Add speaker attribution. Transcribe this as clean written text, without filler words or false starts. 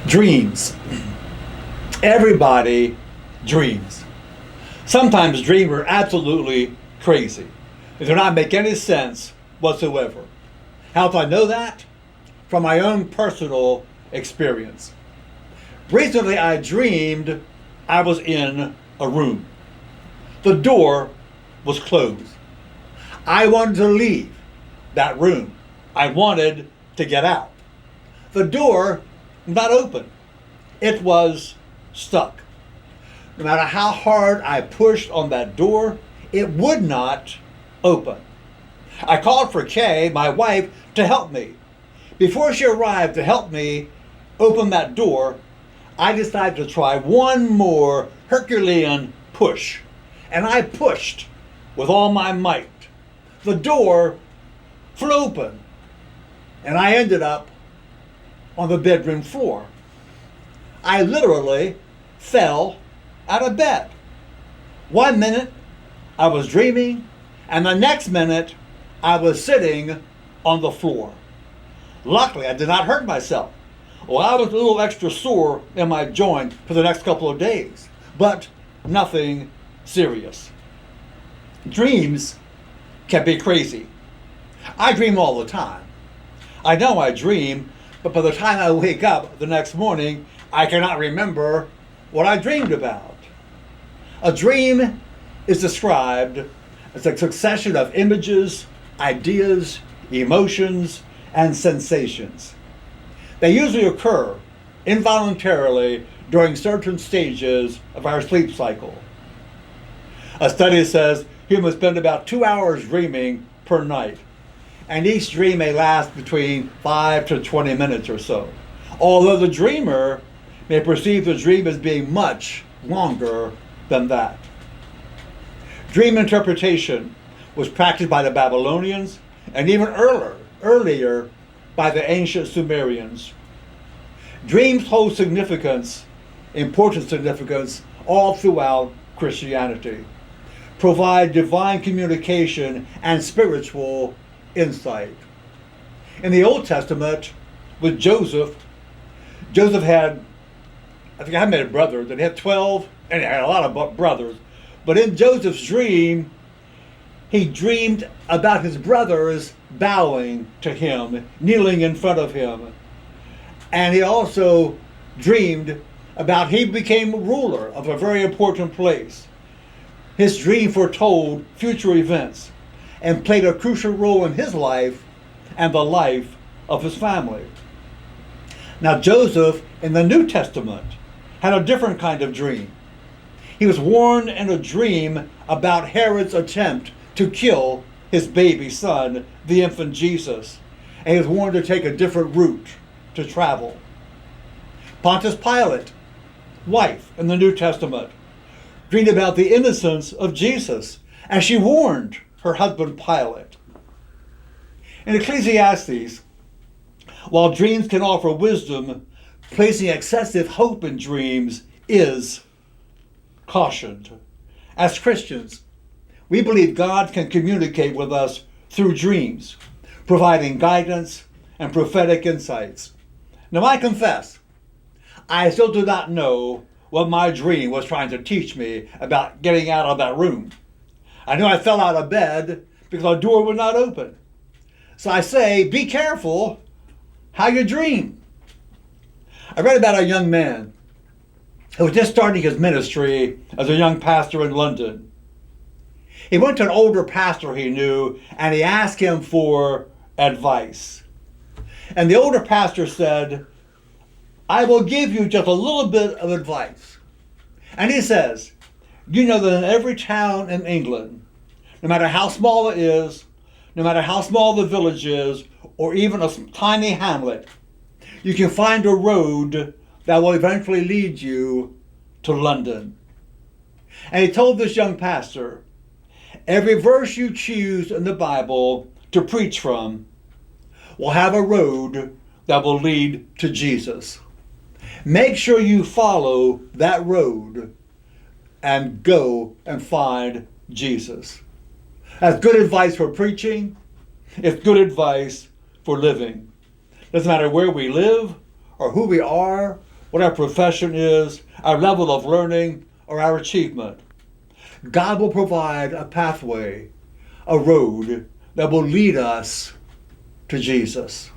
Speaker 1: Dreams. Everybody dreams. Sometimes dreams are absolutely crazy. They do not make any sense whatsoever. How do I know that? From my own personal experience. Recently I dreamed I was in a room. The door was closed. I wanted to leave that room. I wanted to get out. The door was not open. It was stuck. No matter how hard I pushed on that door, it would not open. I called for Kay, my wife, to help me. Before she arrived to help me open that door, I decided to try one more Herculean push. And I pushed with all my might. The door flew open, and I ended up on the bedroom floor. I literally fell out of bed. 1 minute I was dreaming, and the next minute I was sitting on the floor. Luckily, I did not hurt myself. Well, I was a little extra sore in my joint for the next couple of days, but nothing serious. Dreams can be crazy. I dream all the time. I know I dream, but by the time I wake up the next morning, I cannot remember what I dreamed about. A dream is described as a succession of images, ideas, emotions, and sensations. They usually occur involuntarily during certain stages of our sleep cycle. A study says humans spend about 2 hours dreaming per night, and each dream may last between 5 to 20 minutes or so, although the dreamer may perceive the dream as being much longer than that. Dream interpretation was practiced by the Babylonians and even earlier by the ancient Sumerians. Dreams hold significance, important significance, all throughout Christianity, provide divine communication and spiritual insight. In the Old Testament, with Joseph had, I think I met a brother that had 12, and he had a lot of brothers. But in Joseph's dream, he dreamed about his brothers bowing to him, kneeling in front of him. And he also dreamed about he became ruler of a very important place. His dream foretold future events and played a crucial role in his life and the life of his family. Now Joseph in the New Testament had a different kind of dream. He was warned in a dream about Herod's attempt to kill his baby son, the infant Jesus, and he was warned to take a different route to travel. Pontius Pilate, wife in the New Testament, dreamed about the innocence of Jesus, and she warned her husband Pilate. In Ecclesiastes, while dreams can offer wisdom, placing excessive hope in dreams is cautioned. As Christians, we believe God can communicate with us through dreams, providing guidance and prophetic insights. Now I confess, I still do not know what my dream was trying to teach me about getting out of that room. I knew I fell out of bed because the door would not open. So I say, be careful how you dream. I read about a young man who was just starting his ministry as a young pastor in London. He went to an older pastor he knew and he asked him for advice. And the older pastor said, I will give you just a little bit of advice. And he says, you know that in every town in England, no matter how small it is, no matter how small the village is, or even a tiny hamlet, you can find a road that will eventually lead you to London. And he told this young pastor, every verse you choose in the Bible to preach from will have a road that will lead to Jesus. Make sure you follow that road and go and find Jesus. That's good advice for preaching. It's good advice for living. Doesn't matter where we live or who we are what our profession is, our level of learning, or our achievement. God will provide a pathway, a road that will lead us to Jesus.